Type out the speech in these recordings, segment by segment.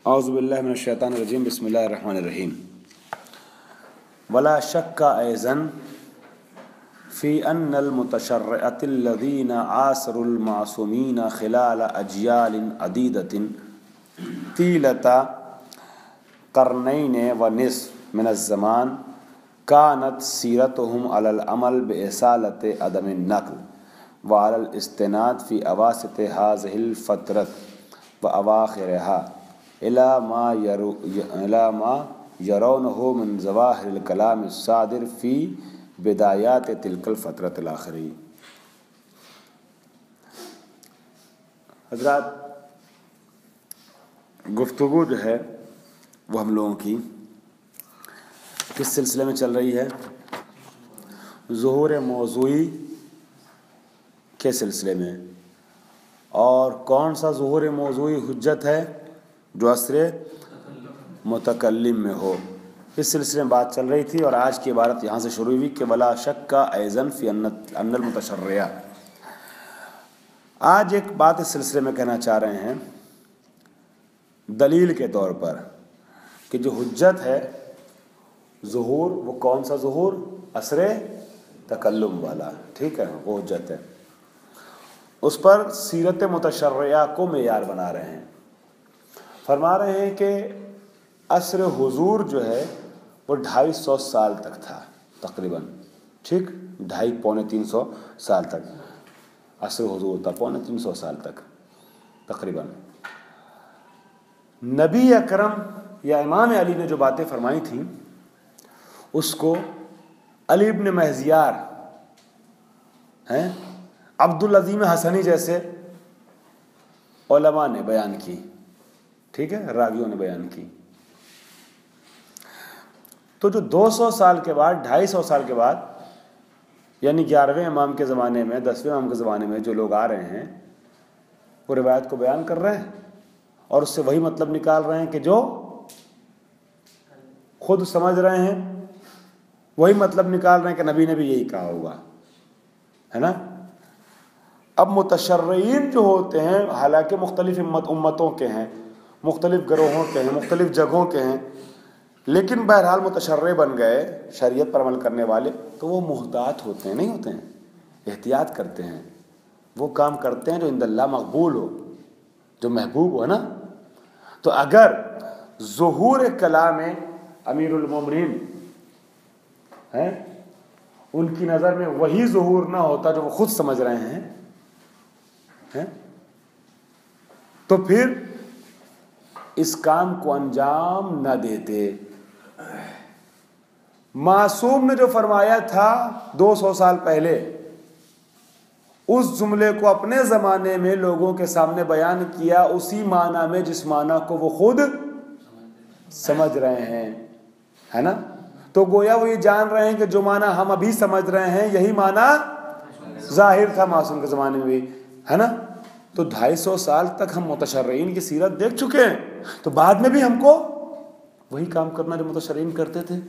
اعوذ باللہ من الشیطان الرجیم بسم اللہ الرحمن الرحیم ولا شک ایضا فی ان المتشرعۃ الذین عاصروا المعصومین خلال اجیال عدیدۃ طیلۃ قرنین ونصف من الزمان كانت سیرتهم على العمل بإصالۃ عدم النقل وعلى الاستناد في أواسط هذه الفترة وأواخرها إلى ما يرونه من ظواهر الكلام الصادر في بدايات تلك الفترة الآخرين. حضرات، گفتگو جو ہے وہ ہم لوگوں کی کس سلسلے میں چل رہی ہے؟ ظہور موضوعی کے سلسلے میں. اور کون سا ظہور موضوعی حجت ہے؟ جو عصر متکلم میں ہو. اس سلسلے میں بات چل رہی تھی اور آج کی عبارت یہاں سے شروع ہوئی کہ ولا شک ایضا فی ان المتشرع. آج ایک بات اس سلسلے میں کہنا چاہ رہے ہیں دلیل کے طور پر کہ جو حجت ہے ظہور، وہ کون سا ظہور؟ عصر تکلم والا. ٹھیک ہے، وہ حجت ہے. اس پر سیرت متشرعہ کو معیار بنا رہے ہیں. فرما رہے ہیں کہ عصر حضور جو ہے وہ 250 سال تک تھا تقریباً. ٹھیک، 250 پونے 300 سال تک عصر حضور تھا، پونے 300 سال تک تقریباً. نبی اکرم یا امام علی نے جو باتیں فرمائی تھیں اس کو علی ابن مہزیار ہیں، عبدالعظیم حسنی جیسے علماء نے بیان کی. ٹھیک ہے، راویوں نے بیان کی. تو جو 200 سال کے بعد، 250 سال کے بعد، یعنی 11ویں امام کے زمانے میں، 10ویں امام کے زمانے میں جو لوگ آ رہے ہیں وہ روایت کو بیان کر رہے ہیں اور اس سے وہی مطلب نکال رہے ہیں کہ جو خود سمجھ رہے ہیں، وہی مطلب نکال رہے ہیں کہ نبی نے بھی یہی کہا ہوگا، ہے نا. اب متشرعین جو ہوتے ہیں حالانکہ مختلف امتوں کے ہیں، مختلف گروہوں کے ہیں، مختلف جگہوں کے ہیں، لیکن بہرحال متشرع بن گئے، شریعت پر عمل کرنے والے. تو وہ محتاط ہوتے ہیں، نہیں ہوتے ہیں، احتیاط کرتے ہیں، وہ کام کرتے ہیں جو عند اللہ مقبول ہو، جو محبوب ہو نا. تو اگر ظہور کلام امیر المومنین ہیں ان کی نظر میں وہی ظہور نہ ہوتا جو وہ خود سمجھ رہے ہیں تو پھر اس کام کو انجام نہ دیتے. معصوم نے جو فرمایا تھا 200 سال پہلے، اس جملے کو اپنے زمانے میں لوگوں کے سامنے بیان کیا اسی معنی میں جس معنی کو وہ خود سمجھ رہے ہیں، ہے نا. تو گویا وہ یہ جان رہے ہیں کہ جو معنی ہم ابھی سمجھ رہے ہیں یہی معنی ظاہر تھا معصوم کے زمانے میں بھی، ہے نا. تو 250 سال تک ہم متشرعین کی سیرت دیکھ چکے ہیں، تو بعد میں بھی ہم کو وہی کام کرنا جو متشرعین کرتے تھے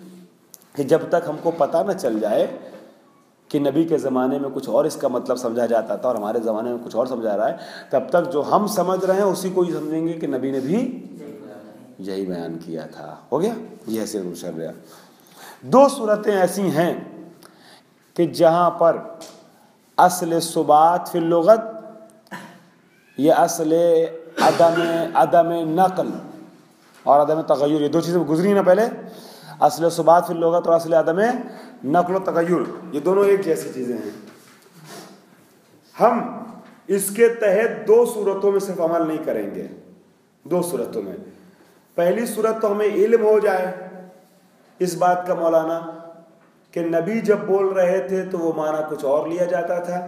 کہ جب تک ہم کو پتہ نہ چل جائے کہ نبی کے زمانے میں کچھ اور اس کا مطلب سمجھا جاتا تھا اور ہمارے زمانے میں کچھ اور سمجھا رہا ہے، تب تک جو ہم سمجھ رہے ہیں اسی کو ہی سمجھیں گے کہ نبی نے بھی یہی بیان کیا تھا. ہو گیا یہ ایسے متشرع. 2 صورتیں ایسی ہیں کہ جہاں پر اصل ثبات فی اللغت یہ اصل عدم نقل اور عدم تغیر، یہ 2 چیزیں گزری نا پہلے، اصل ثبات فی اللغت اور اصل عدم نقل و تغیر، یہ دونوں ایک جیسی چیزیں ہیں. ہم اس کے تحت 2 صورتوں میں صرف عمل نہیں کریں گے. 2 صورتوں میں. پہلی صورت تو ہمیں علم ہو جائے اس بات کا مولانا کہ نبی جب بول رہے تھے تو وہ معنی کچھ اور لیا جاتا تھا،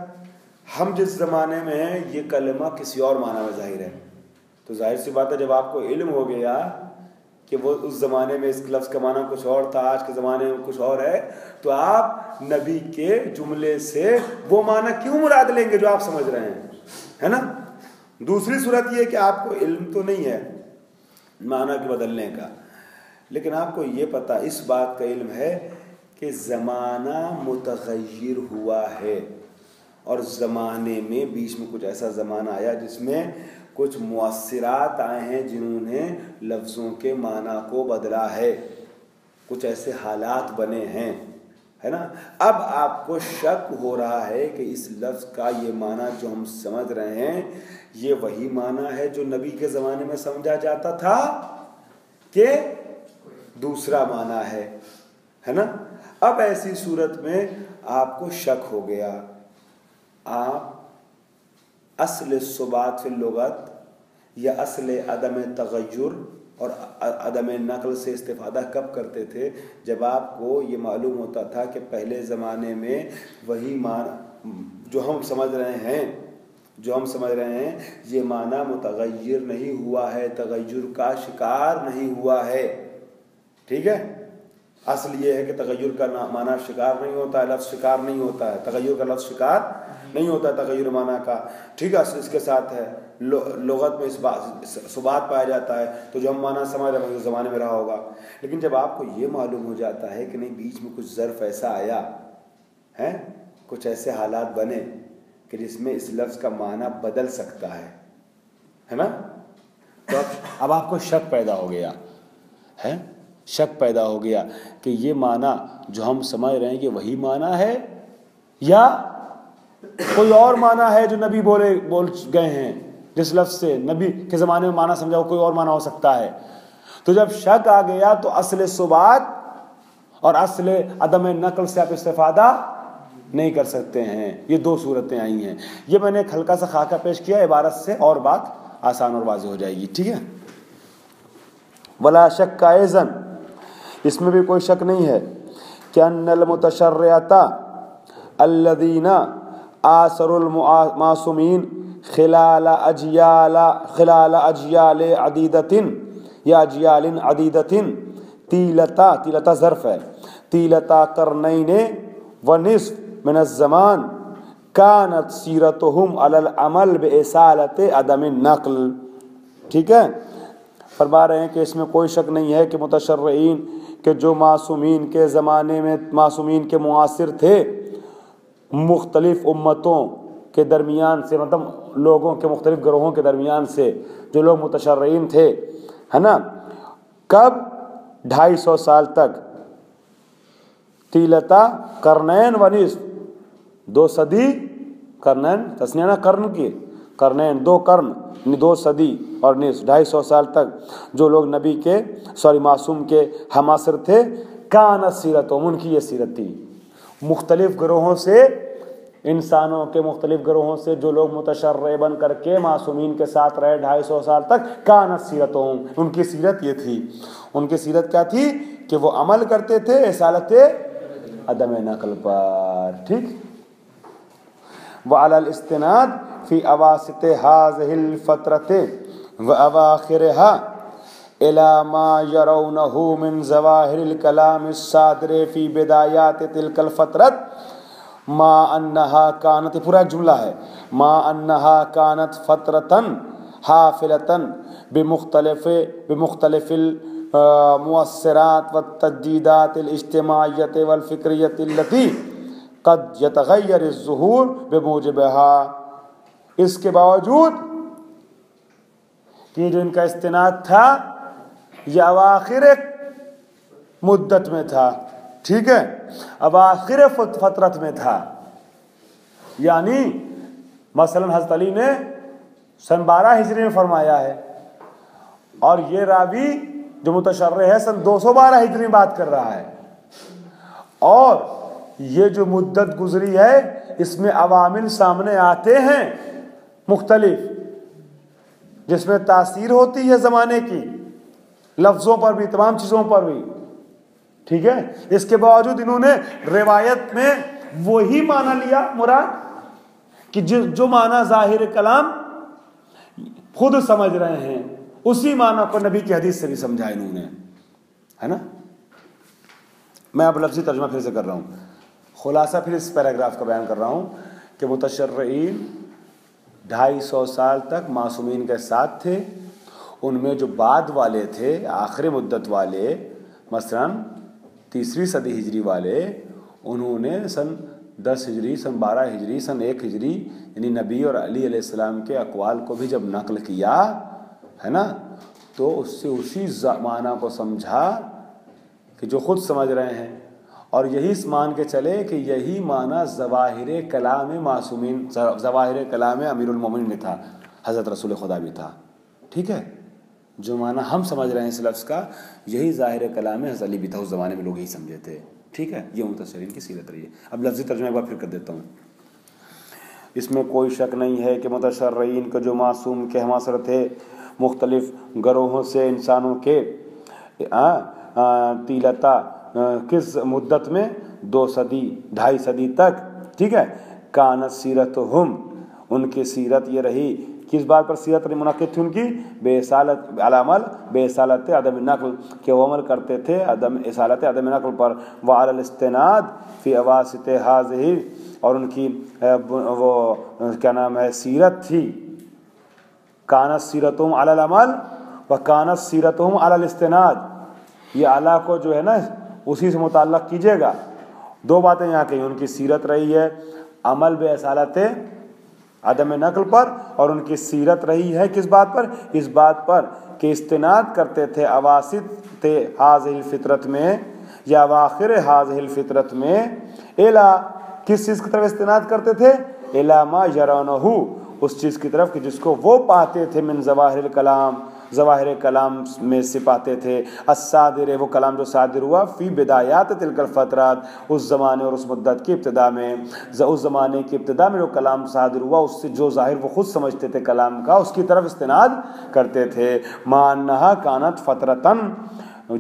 ہم جس زمانے میں ہیں یہ کلمہ کسی اور معنی میں ظاہر ہے. تو ظاہر سی بات ہے جب آپ کو علم ہو گیا کہ وہ اس زمانے میں اس لفظ کا معنی کچھ اور تھا، آج کے زمانے میں کچھ اور ہے، تو آپ نبی کے جملے سے وہ معنی کیوں مراد لیں گے جو آپ سمجھ رہے ہیں، ہے نا. دوسری صورت یہ کہ آپ کو علم تو نہیں ہے معنی کے بدلنے کا، لیکن آپ کو یہ پتہ، اس بات کا علم ہے کہ زمانہ متغیر ہوا ہے اور زمانے میں بیچ میں کچھ ایسا زمانہ آیا جس میں کچھ مؤثرات آئے ہیں جنہوں نے لفظوں کے معنی کو بدلا ہے، کچھ ایسے حالات بنے ہیں، ہے نا۔ اب آپ کو شک ہو رہا ہے کہ اس لفظ کا یہ معنی جو ہم سمجھ رہے ہیں یہ وہی معنی ہے جو نبی کے زمانے میں سمجھا جاتا تھا کہ دوسرا معنی ہے نا۔ اب ایسی صورت میں آپ کو شک ہو گیا، آپ اصل ثبات فی اللغت یا اصل عدم تغیر اور عدم نقل سے استفادہ کب کرتے تھے؟ جب آپ کو یہ معلوم ہوتا تھا کہ پہلے زمانے میں وہی معنی جو ہم سمجھ رہے ہیں یہ معنی متغیر نہیں ہوا ہے، تغیر کا شکار نہیں ہوا ہے، ٹھیک ہے۔ اصل یہ ہے کہ تغیر کا معنی شکار نہیں ہوتا ہے، لفظ شکار نہیں ہوتا ہے، تغیر کا لفظ شکار نہیں ہوتا ہے تغیر معنی کا، ٹھیک ہے۔ اصل اس کے ساتھ ہے، لغت میں اس بات ثبات پایا جاتا ہے، تو جو ہم معنی سمجھ رہے ہیں اس زمانے میں رہا ہوگا۔ لیکن جب آپ کو یہ معلوم ہو جاتا ہے کہ نہیں بیچ میں کچھ ظرف ایسا آیا ہے، کچھ ایسے حالات بنے کہ جس میں اس لفظ کا معنی بدل سکتا ہے نا، تو اب آپ کو شک پیدا ہو گیا ہے، شک پیدا ہو گیا کہ یہ معنی جو ہم سمجھ رہے ہیں کہ وہی معنی ہے یا کوئی اور معنی ہے جو نبی بول گئے ہیں، جس لفظ سے نبی کے زمانے میں معنی سمجھا کوئی اور معنی ہو سکتا ہے۔ تو جب شک آ گیا تو اصل ثبات اور اصل عدم نقل سے آپ استفادہ نہیں کر سکتے ہیں۔ یہ دو صورتیں آئی ہیں، یہ میں نے ایک ہلکا سا خاکہ پیش کیا، عبارت سے اور بات آسان اور واضح ہو جائے گی، ٹھیک ہے۔ ولا شک ایضا، اس میں بھی کوئی شک نہیں ہے کہ ان المتشرعۃ الذین آثروا المعصومین خلال اجیال عدیدۃ یا اجیال عدیدۃ طیلتا ظرف ہے، طیلتا قرنین ونصف من الزمان کانت سیرتہم علی العمل بإصالۃ عدم النقل، ٹھیک ہے۔ فرما رہے ہیں کہ اس میں کوئی شک نہیں ہے کہ متشرعین کہ جو معصومین کے زمانے میں معصومین کے معاصر تھے، مختلف امتوں کے درمیان سے، مطلب لوگوں کے مختلف گروہوں کے درمیان سے جو لوگ متشرعین تھے، ہے نا، کب 250 سال تک، طیلتا قرنین ونصف، 2 صدی، قرنین تسنیہ نا قرن کی، قرنین 2 قرن، 2 صدی اور نصف، 250 سال تک جو لوگ نبی کے معصوم کے ہمعصر تھے، کانت سیرتہم، ان کی یہ سیرت تھی۔ مختلف گروہوں سے، انسانوں کے مختلف گروہوں سے جو لوگ متشرع بن کر کے معصومین کے ساتھ رہے 250 سال تک، کانت سیرتہم، ان کی سیرت یہ تھی۔ ان کی سیرت کیا تھی کہ وہ عمل کرتے تھے اصالت عدم نقل پر، ٹھیک۔ وعلی الاستناد فی اواسط هذه الفترة واواخرها الى ما يرونه من ظواہر الكلام الصادر فی بدایات تلك الفترة ما انها كانت، پورا ایک جملہ ہے، ما انها كانت فترة حافلة بمختلف المؤثرات والتجديدات الاجتماعية والفكرية التي قد يتغير الظہور بموجبها، اس کے باوجود کہ جو ان کا استناد تھا یہ اواخر مدت میں تھا، ٹھیک ہے، اواخر فترت میں تھا، یعنی مثلا حضرت علی نے سن 12 ہجری میں فرمایا ہے اور یہ راوی جو متشرع ہے سن 212 ہجری میں بات کر رہا ہے، اور یہ جو مدت گزری ہے اس میں عوامل سامنے آتے ہیں مختلف، جس میں تاثیر ہوتی ہے زمانے کی، لفظوں پر بھی، تمام چیزوں پر بھی، ٹھیک ہے۔ اس کے باوجود انہوں نے روایت میں وہی معنی لیا مراد کہ جو معنی ظاہر کلام خود سمجھ رہے ہیں، اسی معنی کو نبی کی حدیث سے بھی سمجھا انہوں نے، ہے نا۔ میں اب لفظی ترجمہ پھر سے کر رہا ہوں، خلاصہ پھر اس پیراگراف کا بیان کر رہا ہوں کہ متشرعین 250 سال تک معصومین کے ساتھ تھے، ان میں جو بعد والے تھے، آخری مدت والے، مثلا 3 صدی ہجری والے، انہوں نے سن 10 ہجری، سن 12 ہجری، سن 1 ہجری، یعنی نبی اور علی علیہ السلام کے اقوال کو بھی جب نقل کیا ہے نا، تو اس سے اسی معنی کو سمجھا کہ جو خود سمجھ رہے ہیں، اور یہی مان کے چلے کہ یہی معنی ظواہر کلام معصومین، ظواہر کلام امیر المومنین میں تھا، حضرت رسول خدا بھی تھا. ٹھیک ہے، جو معنی ہم سمجھ رہے ہیں اس لفظ کا، یہی ظاہر کلام حضرت علی بھی تھا، اس زمانے میں لوگ یہی سمجھے تھے. ٹھیک ہے، یہ متصرین کی سیرت رہی ہے. اب لفظی ترجمہ ایک بار پھر کر دیتا ہوں. اس میں کوئی شک نہیں ہے کہ متشرعین کو جو معصوم کے ہماثر تھے مختلف گروہوں سے انسانوں کے طیلتا کس مدت میں 2 صدی 2.5 صدی تک، ٹھیک ہے، کانت سیرتہم، ان کی سیرت یہ رہی. کس بات پر سیرت منعقد تھی ان کی؟ بے اصالت علامل بے اصالت عدم نقل، کہ وہ عمل کرتے تھے عدم اصالت عدم نقل پر، وعلی الاستناد فی اواسط ہذہ، اور ان کی وہ کیا نام ہے سیرت تھی، کانت سیرتہم علی العمل و کانت سیرتہم علی الاستناد. یہ اعلیٰ کو جو ہے نا اسی سے متعلق کیجیے گا. 2 باتیں یہاں کہیں، ان کی سیرت رہی ہے عمل بے اصالت عدم نقل پر، اور ان کی سیرت رہی ہے کس بات پر؟ اس بات پر کہ استناد کرتے تھے اواسط ہذہ الفطرت میں یا اواخر ہذہ الفطرت میں، الا کس چیز کی طرف استناد کرتے تھے؟ الا ما یرونہ، اس چیز کی طرف کہ جس کو وہ پاتے تھے، من ظواہر الکلام، ظواہر کلام میں سے پاتے تھے، الصادر، وہ کلام جو صادر ہوا فی بدایات تلک الفترات، اس زمانے اور اس مدت کی ابتدا میں، اس زمانے کی ابتدا میں جو کلام صادر ہوا اس سے جو ظاہر وہ خود سمجھتے تھے کلام کا، اس کی طرف استناد کرتے تھے. ما انہا کانت فترتن،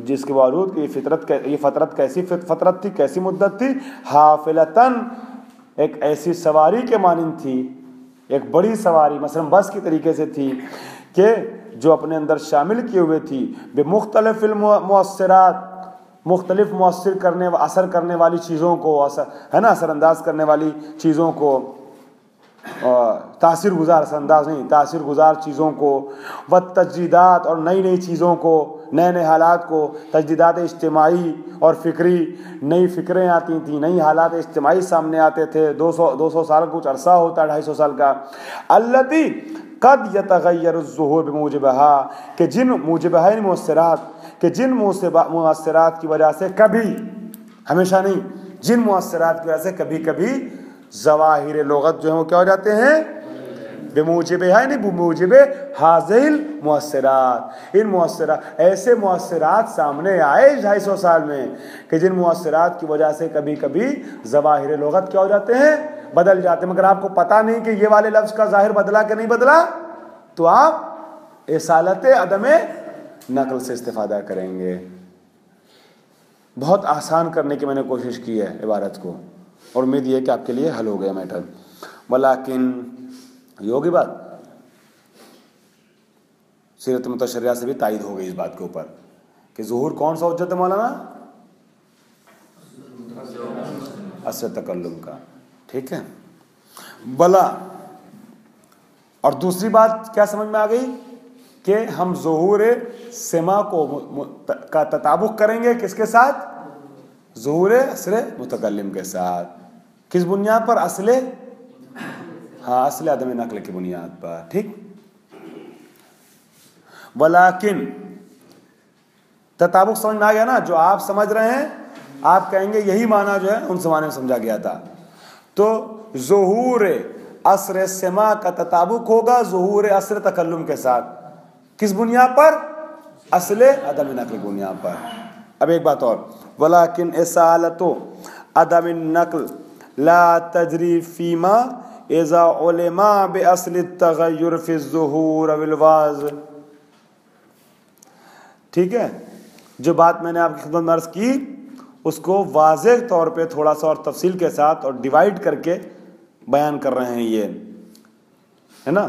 جس کے باوجود کہ یہ فترت کیسی فترت تھی، کیسی مدت تھی؟ حافلتن، ایک ایسی سواری کے مانند تھی، ایک بڑی سواری مثلا بس کی طریقے سے تھی، کہ جو اپنے اندر شامل کیے ہوئے تھی بمختلف المؤثرات، مختلف مؤثر کرنے اثر کرنے والی چیزوں کو، ہے نا، اثر انداز کرنے والی چیزوں کو، تاثیر گزار، اثر انداز نہیں، تاثیر گزار چیزوں کو، و تجدیدات، اور نئی نئی چیزوں کو، نئے نئے حالات کو، تجدیدات اجتماعی اور فکری، نئی فکریں آتی تھیں، نئی حالات اجتماعی سامنے آتے تھے. 200 سال کا کچھ عرصہ ہوتا ہے، 250 سال کا. التی قد یتغیر الظہور بموجبہا، کہ جن موجبہا یعنی مؤثرات، کہ جن مؤثرات کی وجہ سے کبھی، ہمیشہ نہیں، جن مؤثرات کی وجہ سے کبھی کبھی ظواہر لغت جو ہیں وہ کیا ہو جاتے ہیں؟ بموجبہا یعنی بموجب ہذہ المؤثرات، ان مؤثرات، ایسے مؤثرات سامنے آئے 250 سال میں کہ جن مؤثرات کی وجہ سے کبھی کبھی ظواہر لغت کیا ہو جاتے ہیں؟ بدل جاتے ہیں. مگر آپ کو پتہ نہیں کہ یہ والے لفظ کا ظاہر بدلا کہ نہیں بدلا، تو آپ اصالت عدم نقل سے استفادہ کریں گے. بہت آسان کرنے کی میں نے کوشش کی ہے عبارت کو، اور امید یہ کہ آپ کے لیے حل ہو گیا میٹر. ولیکن یہ ہوگی بات، سیرت متشریعہ سے بھی تائید ہو گئی اس بات کے اوپر کہ ظہور کون سا حجت ہے مولانا؟ اصل تکلم کا. ٹھیک ہے، بلا. اور دوسری بات کیا سمجھ میں آ گئی کہ ہم ظہور سما کا تطابق کریں گے کس کے ساتھ؟ ظہور اصل متکلم کے ساتھ. کس بنیاد پر؟ اصل عدم نقل کی بنیاد پر. ٹھیک. ولیکن تطابق سمجھ میں آ گیا نا؟ جو آپ سمجھ رہے ہیں آپ کہیں گے یہی معنی جو ہے ان زمانے میں سمجھا گیا تھا. تو ظہور اثر سما کا تطابق ہوگا ظہور اثر تکلم کے ساتھ. کس بنیاد پر؟ اصل عدم نقل کی بنیاد پر. اب ایک بات اور، ولیکن اصالت عدم النقل لا تجری فیما اذا علما باصل التغیر فی الظہور والواز. ٹھیک ہے، جو بات میں نے آپ کی خدمت میں عرض کی اس کو واضح طور پہ تھوڑا سا اور تفصیل کے ساتھ اور ڈیوائڈ کر کے بیان کر رہے ہیں. یہ ہے نا،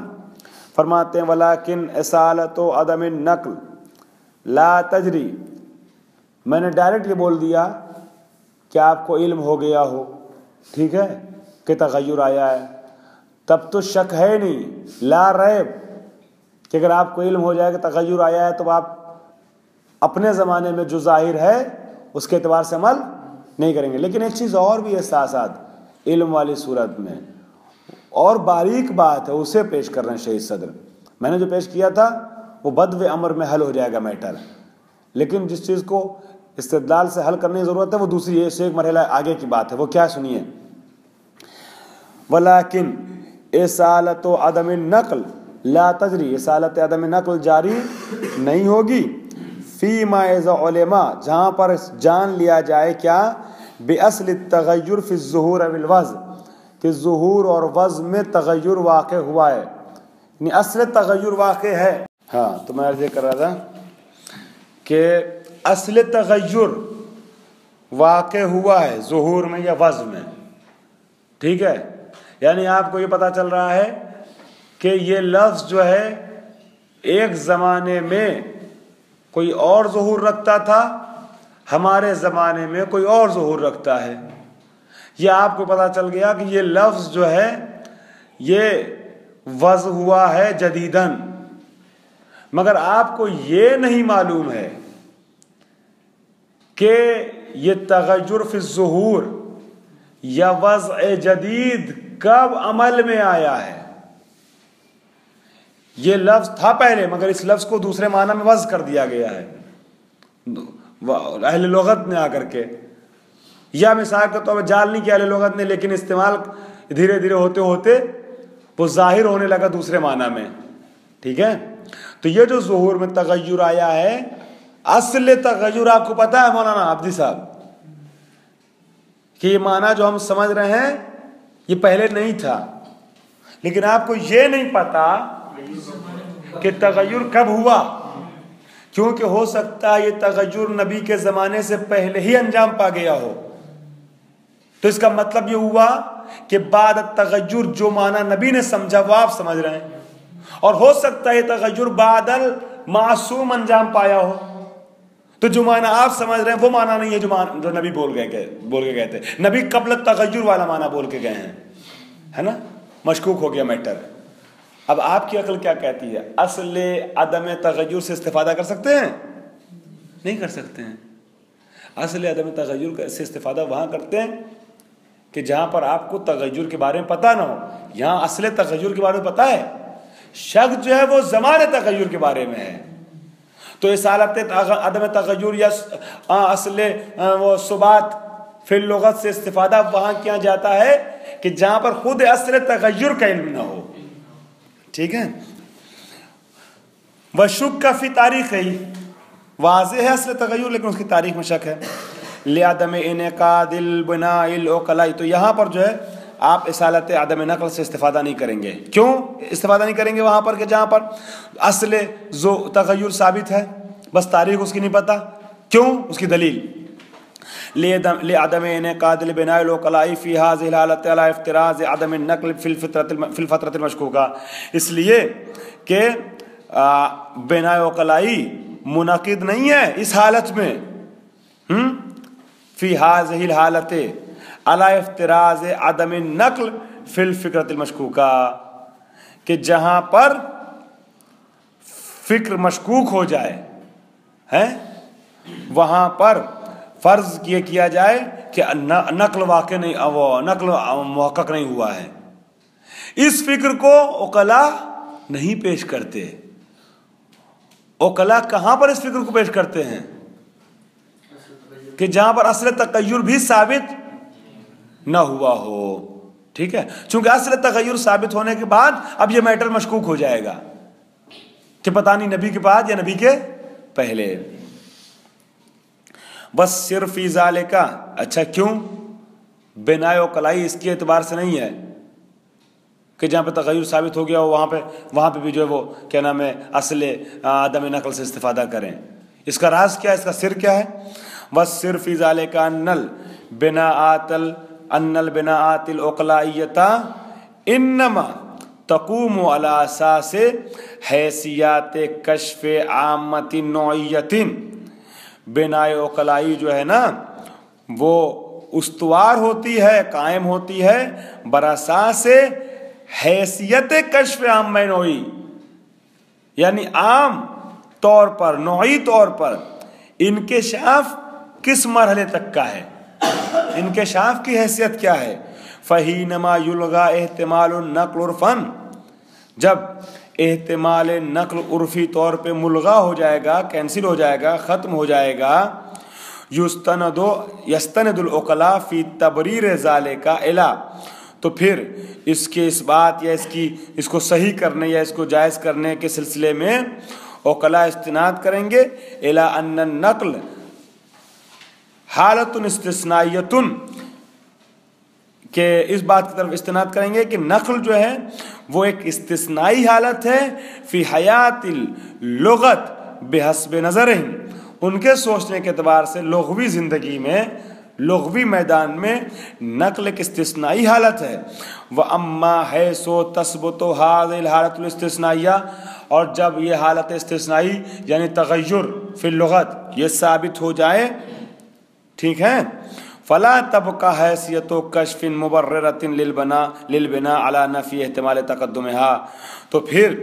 فرماتے ہیں ولیکن اصالت و عدم النقل لا تجری. میں نے ڈائریکٹ یہ بول دیا کہ آپ کو علم ہو گیا ہو، ٹھیک ہے، کہ تغیر آیا ہے، تب تو شک ہے نہیں، لا ریب، کہ اگر آپ کو علم ہو جائے کہ تغیر آیا ہے تو آپ اپنے زمانے میں جو ظاہر ہے اس کے اعتبار سے عمل نہیں کریں گے. لیکن ایک چیز اور بھی ہے ساتھ ساتھ علم والی صورت میں، اور باریک بات ہے اسے پیش کر رہے ہیں شہید صدر۔ میں نے جو پیش کیا تھا وہ بدو امر میں حل ہو جائے گا میٹر، لیکن جس چیز کو استدلال سے حل کرنے کی ضرورت ہے وہ دوسری ایک مرحلہ آگے کی بات ہے، وہ کیا سنیے۔ ولیکن اصالت عدم النقل لا تجری، اصالت عدم نقل جاری نہیں ہوگی، فی ما اذا علماء، جہاں پر جان لیا جائے کیا، باصل التغیر فی الظہور او الوضع، کہ ظہور اور وضع میں تغیر واقع ہوا ہے، یعنی اصل تغیر واقع ہے۔ ہاں تو میں عرض یہ کر رہا تھا کہ اصل تغیر واقع ہوا ہے ظہور میں یا وضع میں، ٹھیک ہے، یعنی آپ کو یہ پتا چل رہا ہے کہ یہ لفظ جو ہے ایک زمانے میں کوئی اور ظہور رکھتا تھا، ہمارے زمانے میں کوئی اور ظہور رکھتا ہے۔ یہ آپ کو پتا چل گیا کہ یہ لفظ جو ہے یہ وضع ہوا ہے جدیداً، مگر آپ کو یہ نہیں معلوم ہے کہ یہ تغیر فی الظہور یا وضع جدید کب عمل میں آیا ہے۔ یہ لفظ تھا پہلے مگر اس لفظ کو دوسرے معنی میں وضع کر دیا گیا ہے اہل لغت نے آ کر کے، یا مثال کے طور پر جال نہیں کیا اہل لغت نے، لیکن استعمال دھیرے دھیرے ہوتے ہوتے وہ ظاہر ہونے لگا دوسرے معنی میں، ٹھیک ہے۔ تو یہ جو ظہور میں تغیر آیا ہے، اصل تغیر آپ کو پتا ہے مولانا عبدی صاحب کہ یہ معنی جو ہم سمجھ رہے ہیں یہ پہلے نہیں تھا، لیکن آپ کو یہ نہیں پتا کہ تغیر کب ہوا، کیونکہ ہو سکتا ہے یہ تغیر نبی کے زمانے سے پہلے ہی انجام پا گیا ہو، تو اس کا مطلب یہ ہوا کہ بعد تغیر جو معنی نبی نے سمجھا وہ آپ سمجھ رہے ہیں، اور ہو سکتا ہے یہ تغیر بعد معصوم انجام پایا ہو، تو جو معنی آپ سمجھ رہے ہیں وہ معنی نہیں ہے جو نبی بول کے گئے تھے۔ نبی قبل تغیر والا معنی بول کے گئے ہیں، ہے نا، مشکوک ہو گیا میٹر۔ اب آپ کی عقل کیا کہتی ہے، اصل عدم تغیر سے استفادہ کر سکتے ہیں؟ نہیں کر سکتے ہیں۔ اصل عدم تغیر سے استفادہ وہاں کرتے ہیں کہ جہاں پر آپ کو تغیر کے بارے میں پتہ نہ ہو۔ یہاں اصل تغیر کے بارے میں پتہ ہے، شک جو ہے وہ زمان تغیر کے بارے میں ہے، تو اس حالت عدم تغیر یا اصل وہ ثبات فی اللغت سے استفادہ وہاں کیا جاتا ہے کہ جہاں پر خود اصل تغیر کا علم نہ ہو، ٹھیک ہے۔ وشک فی تاریخ ہی، واضح ہے اصل تغیر لیکن اس کی تاریخ میں شک ہے۔ لعدم انعقاد البناء العقلاء، تو یہاں پر جو ہے آپ اصالت عدم نقل سے استفادہ نہیں کریں گے۔ کیوں استفادہ نہیں کریں گے وہاں پر کہ جہاں پر اصل تغیر ثابت ہے، بس تاریخ اس کی نہیں پتہ؟ کیوں؟ اس کی دلیل لعدم انعقاد البناء العقلاء فی هذه الحالة على افتراض عدم النقل فی الفترة المشکوکہ، اس لیے کہ بناء عقلائی منعقد نہیں ہے اس حالت میں، فی هذه الحالة على افتراض عدم النقل فی الفکرۃ المشکوکہ، کہ جہاں پر فکر مشکوک ہو جائے ہے وہاں پر فرض کیا جائے کہ نقل واقع نہیں، وہ نقل محقق نہیں ہوا ہے۔ اس فکر کو عقلاء نہیں پیش کرتے۔ عقلاء کہاں پر اس فکر کو پیش کرتے ہیں کہ جہاں پر اصل تغیر بھی ثابت نہ ہوا ہو، ٹھیک ہے، چونکہ اصل تغیر ثابت ہونے کے بعد اب یہ میٹر مشکوک ہو جائے گا کہ پتہ نہیں نبی کے بعد یا نبی کے پہلے۔ بس صرف فی ذالک، اچھا کیوں؟ بناء عقلائی اس کے اعتبار سے نہیں ہے کہ جہاں پہ تغیر ثابت ہو گیا ہو وہاں پہ بھی جو ہے وہ کیا نام ہے اصل عدم نقل سے استفادہ کریں۔ اس کا راز کیا ہے، اس کا سر کیا ہے؟ بس صرف فی ذالک ان البناءات العقلائیۃ انما تقوم علی اساس حیثیات کشف عامۃ نوعیۃ، بناء عقلائی جو ہے نا وہ استوار ہوتی ہے، قائم ہوتی ہے براساس حیثیت کشف عام نوعی، یعنی عام طور پر، نوعی طور پر انکشاف کس مرحلے تک کا ہے، انکشاف کی حیثیت کیا ہے؟ فَحِينَمَا يُلْغَى احتمال النقل عرفاً، جب احتمال نقل عرفی طور پہ ملغا ہو جائے گا، کینسل ہو جائے گا، ختم ہو جائے گا، یستند العقلاء فی تبریر ذالک الی، تو پھر اس کے اس بات یا اس کو صحیح کرنے یا اس کو جائز کرنے کے سلسلے میں عقلاء استناد کریں گے الی ان النقل حالت استثنائیۃ، کہ اس بات کی طرف استناد کریں گے کہ نقل جو ہے وہ ایک استثنائی حالت ہے فی حیات اللغت بحسب نظرہم، ان کے سوچنے کے اعتبار سے لغوی زندگی میں، لغوی میدان میں نقل ایک استثنائی حالت ہے۔ وَأَمَّا حَيْثُ تَثْبُتُ هَذِهِ الْحَالَةُ الْاِسْتِثْنَائِيَّةُ، اور جب یہ حالت استثنائی یعنی تغیر فی اللغت یہ ثابت ہو جائے، ٹھیک ہے، فلا تبقى حیثیت و کشف مبررۃ للبناء علی نفی احتمال تقدمها، تو پھر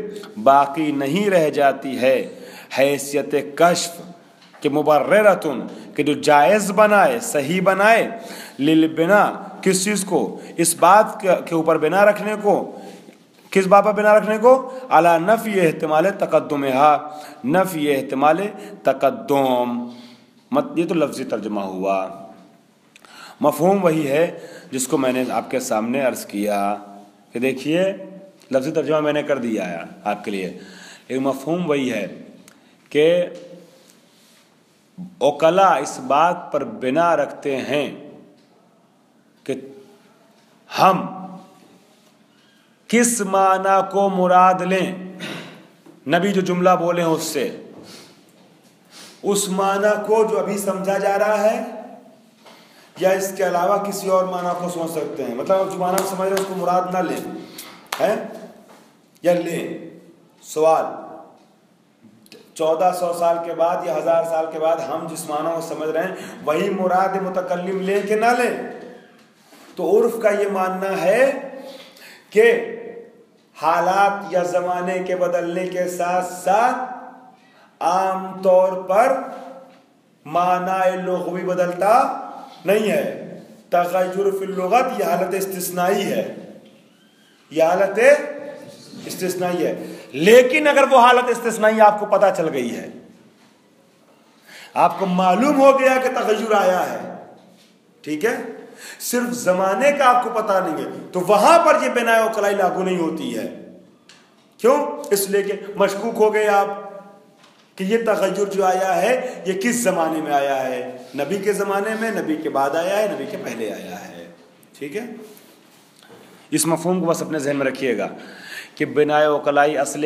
باقی نہیں رہ جاتی ہے حیثیت کشف کہ مبررۃ، کہ جو جائز بنائے، صحیح بنائے، للبناء کس چیز کو، اس بات کے اوپر بنا رکھنے کو، کس بات پر بنا رکھنے کو، علی نفی احتمال تقدمها، نفی احتمال تقدم، یہ تو لفظی ترجمہ ہوا، مفہوم وہی ہے جس کو میں نے آپ کے سامنے عرض کیا کہ دیکھیے لفظی ترجمہ میں نے کر دیا ہے آپ کے لیے، ایک مفہوم وہی ہے کہ عقلاء اس بات پر بنا رکھتے ہیں کہ ہم کس معنی کو مراد لیں، نبی جو جملہ بولے ہیں اس سے، اس معنی کو جو ابھی سمجھا جا رہا ہے یا اس کے علاوہ کسی اور معنی کو سمجھ سکتے ہیں، مطلب جو معنی سمجھ رہے ہیں اس کو مراد نہ لیں، ہے یا لیں۔ سوال 1400 سال کے بعد یا 1000 سال کے بعد ہم جس معنی کو سمجھ رہے ہیں وہی مراد متکلم لیں کہ نہ لیں؟ تو عرف کا یہ ماننا ہے کہ حالات یا زمانے کے بدلنے کے ساتھ ساتھ عام طور پر معنی لغوی بدلتا نہیں ہے، تغیر فی اللغت یہ حالت استثنائی ہے، یہ حالت استثنائی ہے، لیکن اگر وہ حالت استثنائی آپ کو پتہ چل گئی ہے، آپ کو معلوم ہو گیا کہ تغیر آیا ہے، ٹھیک ہے، صرف زمانے کا آپ کو پتہ نہیں ہے، تو وہاں پر یہ بناء عقلائی لاگو نہیں ہوتی ہے۔ کیوں؟ اس لیے کہ مشکوک ہو گئے آپ کہ یہ تغیر جو آیا ہے یہ کس زمانے میں آیا ہے، نبی کے زمانے میں، نبی کے بعد آیا ہے، نبی کے پہلے آیا ہے، ٹھیک ہے۔ اس مفہوم کو بس اپنے ذہن میں رکھیے گا کہ بناء عقلائی اصل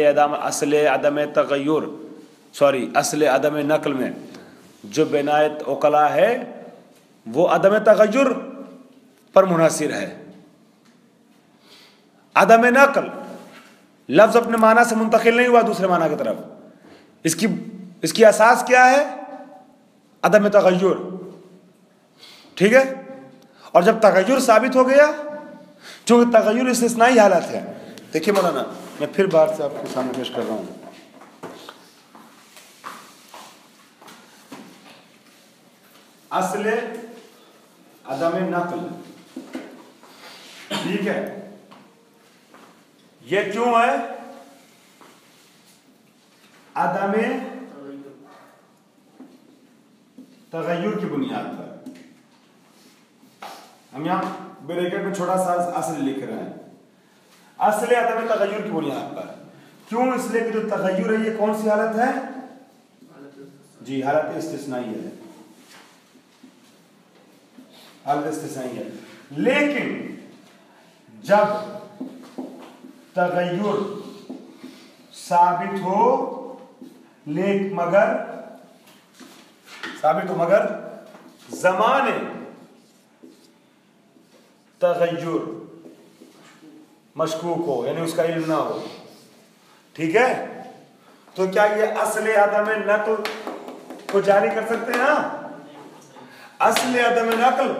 عدم نقل میں جو بناء عقلاء ہے وہ عدم تغیر پر منحصر ہے، عدم نقل، لفظ اپنے معنی سے منتقل نہیں ہوا دوسرے معنی کی طرف، اس کی اساس کیا ہے؟ عدم تغیر، ٹھیک ہے۔ اور جب تغیر ثابت ہو گیا، چونکہ تغیر استثنائی حالت ہے، دیکھیے مولانا میں پھر بار سے آپ کے سامنے پیش کر رہا ہوں، اصل عدم نقل، ٹھیک ہے، یہ کیوں ہے؟ عدم تغیر کی بنیاد پر، ہم یہاں بریکٹ میں چھوٹا سا اصل لکھ رہے ہیں، اصل عدم تغیر کی بنیاد پر، کیوں؟ اس لیے کہ جو تغیر ہے یہ کون سی حالت ہے؟ جی حالت استثنائی ہے، حالت استثنائی ہے، لیکن جب تغیر ثابت ہو مگر زمانے تغیر مشکوک ہو، یعنی اس کا علم نہ ہو، ٹھیک ہے، تو کیا یہ اصل عدم نقل کو جاری کر سکتے ہیں؟ اصل عدم نقل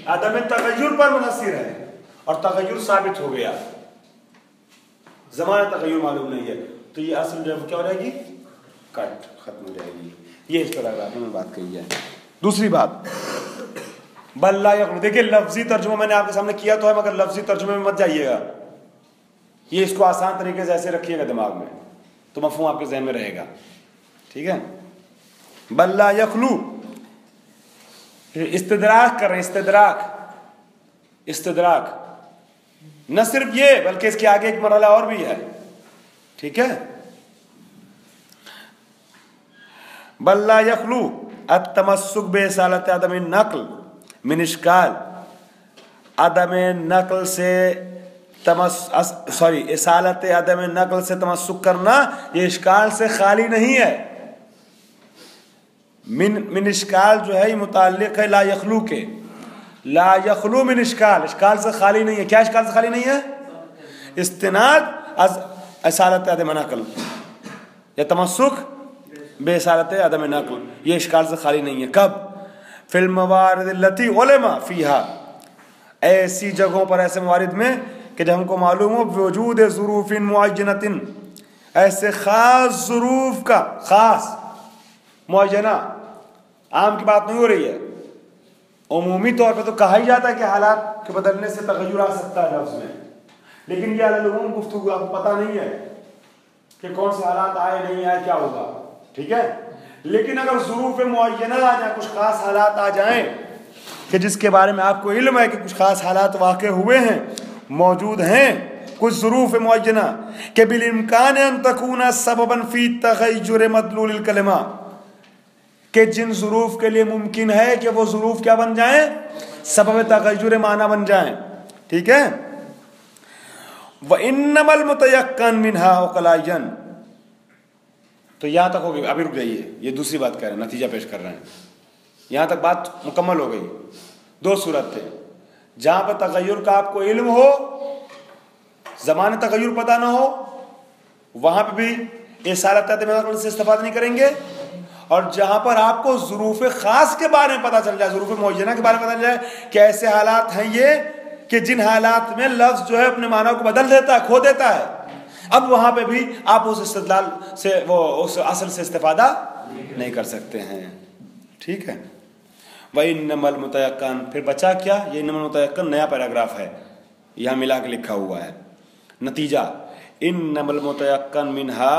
عدم تغیر پر منحصر ہے اور تغیر ثابت ہو گیا، زمانہ تغیر معلوم نہیں ہے، تو یہ اصل جو کیا ہو جائے گی؟ کٹ، ختم ہو جائے گی۔ یہ اس طرح میں بات کہی ہے۔ دوسری بات، بل لا یخلو، دیکھیے لفظی ترجمہ میں نے آپ کے سامنے کیا تو ہے، مگر لفظی ترجمے میں مت جائیے گا، یہ اس کو آسان طریقے سے ایسے رکھیے گا دماغ میں تو مفہوم آپ کے ذہن میں رہے گا، ٹھیک ہے. بل لا یخلو، استدراک کر رہے ہیں، استدراک نہ صرف یہ بلکہ اس کے آگے ایک مرحلہ اور بھی ہے، ٹھیک ہے. بل لا یخلو التمسک باصالۃ عدم النقل من اشکال، عدم نقل سے اصالت عدم نقل سے تمسک کرنا یہ اشکال سے خالی نہیں ہے. من اشکال جو ہے یہ متعلق ہے لا یخلو کے، لا یخلو من اشکال، اشکال سے خالی نہیں ہے. کیا اشکال سے خالی نہیں ہے؟ استناد از اصالت عدم نقل یا تمسک بے اصالت عدم نقل، یہ اشکال سے خالی نہیں ہے. کب؟ فی الموارد التی علما فیہا، ایسی جگہوں پر، ایسے موارد میں کہ جب ہم کو معلوم ہو وجود ظروف معینۃ، ایسے خاص ظروف کا، خاص معینہ، عام کی بات نہیں ہو رہی ہے، عمومی طور پہ تو کہا ہی جاتا ہے کہ حالات کے بدلنے سے تغیر آ سکتا ہے لفظ میں، لیکن یہ العموم گفتگو، آپ کو پتہ نہیں ہے کہ کون سے حالات آئے نہیں آئے کیا ہوگا، ٹھیک ہے. لیکن اگر ظروف معینہ آ جائیں، کچھ خاص حالات آ جائیں کہ جس کے بارے میں آپ کو علم ہے کہ کچھ خاص حالات واقع ہوئے ہیں، موجود ہیں، کچھ ظروف معینہ کہ بالامکان ان تکون سببا فی تغیر مدلول الکلمہ، کہ جن ظروف کے لیے ممکن ہے کہ وہ ظروف کیا بن جائیں؟ سبب تغیر معنی بن جائیں، ٹھیک ہے. وَإِنَّمَا الْمُتَيَقَّنُ مِنْهَا عُقْلَيًّا، تو یہاں تک ہو گئی، ابھی رک جائیے، یہ دوسری بات کر رہے ہیں، نتیجہ پیش کر رہے ہیں. یہاں تک بات مکمل ہو گئی. دو صورت تھے، جہاں پہ تغیر کا آپ کو علم ہو، زمان تغیر پتہ نہ ہو، وہاں پہ بھی اصالت عدم نقل سے استفادہ نہیں کریں گے. اور جہاں پر آپ کو ظروف خاص کے بارے میں پتہ چل جائے، ظروف معینہ کے بارے میں پتہ چل جائے کہ ایسے حالات ہیں یہ کہ جن حالات میں لفظ جو ہے اپنے معنی کو بدل دیتا ہے، کھو دیتا ہے، اب وہاں پہ بھی آپ اس استدلال سے، وہ اس اصل سے استفادہ نہیں کر سکتے ہیں، ٹھیک ہے. وَإِنَّمَا الْمُتَيَقَّنُ، پھر بچا کیا؟ یہ انما المتيقن نیا پیراگراف ہے، یہاں ملا کے لکھا ہوا ہے. نتیجہ انما المتيقن منها،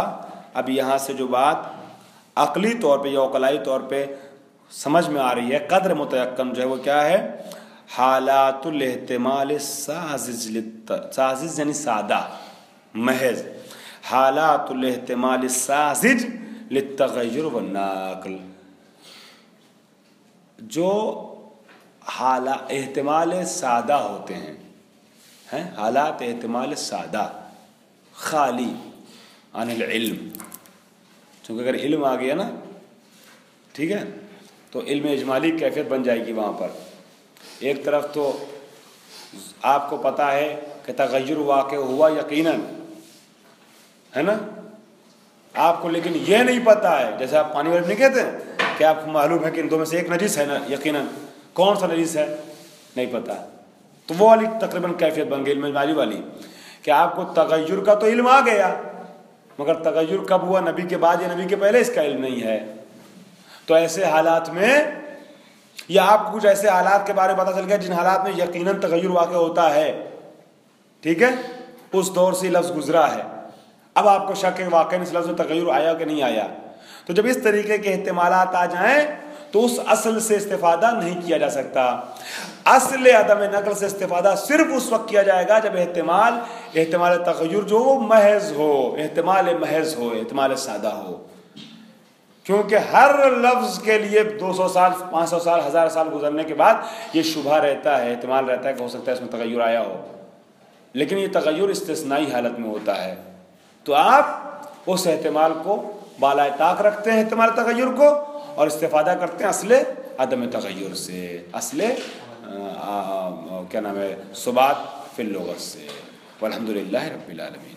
اب یہاں سے جو بات عقلی طور پہ یا عقلائی طور پہ سمجھ میں آ رہی ہے، قدر متيقن جو ہے وہ کیا ہے؟ حالات الاحتمال الساذج، ساذج یعنی سادہ، محض، حالات الاحتمال الساذج للتغیر والنقل، جو احتمال سادہ ہوتے ہیں، حالات احتمال سادہ، خالی عن العلم، چونکہ اگر علم آ گیا نا، ٹھیک ہے، تو علم اجمالی کیفیت بن جائے گی. وہاں پر ایک طرف تو آپ کو پتہ ہے کہ تغیر واقع ہوا یقیناً، ہے نا، آپ کو لیکن یہ نہیں پتہ ہے، جیسے آپ پانی والے نہیں کہتے ہیں کہ آپ کو معلوم ہے کہ ان دو میں سے ایک نجس ہے نا، یقیناً کون سا نجس ہے نہیں پتہ، تو وہ والی تقریباً کیفیت بن گئی علم اجمالی والی، کہ آپ کو تغیر کا تو علم آ گیا، مگر تغیر کب ہوا، نبی کے بعد یا نبی کے پہلے، اس کا علم نہیں ہے. تو ایسے حالات میں، یا آپ کو کچھ ایسے حالات کے بارے میں پتہ چل گیا جن حالات میں یقیناً تغیر واقع ہوتا ہے، ٹھیک ہے، اس دور سے لفظ گزرا ہے، اب آپ کو شک ہے واقعی اس لفظ میں تغیر آیا کہ نہیں آیا. تو جب اس طریقے کے احتمالات آ جائیں تو اس اصل سے استفادہ نہیں کیا جا سکتا. اصل عدم نقل سے استفادہ صرف اس وقت کیا جائے گا جب احتمال تغیر جو وہ محض ہو، احتمال محض ہو، احتمال سادہ ہو. کیونکہ ہر لفظ کے لیے 200 سال، 500 سال، 1000 سال گزرنے کے بعد یہ شبہ رہتا ہے، احتمال رہتا ہے کہ ہو سکتا ہے اس میں تغیر آیا ہو، لیکن یہ تغیر استثنائی حالت میں ہوتا ہے. تو آپ اس احتمال کو بالائے طاق رکھتے ہیں، احتمال تغیر کو، اور استفادہ کرتے ہیں اصل عدم تغیر سے، اصل کیا نام ہے، ثبات فی اللغت سے. والحمدللہ رب العالمین.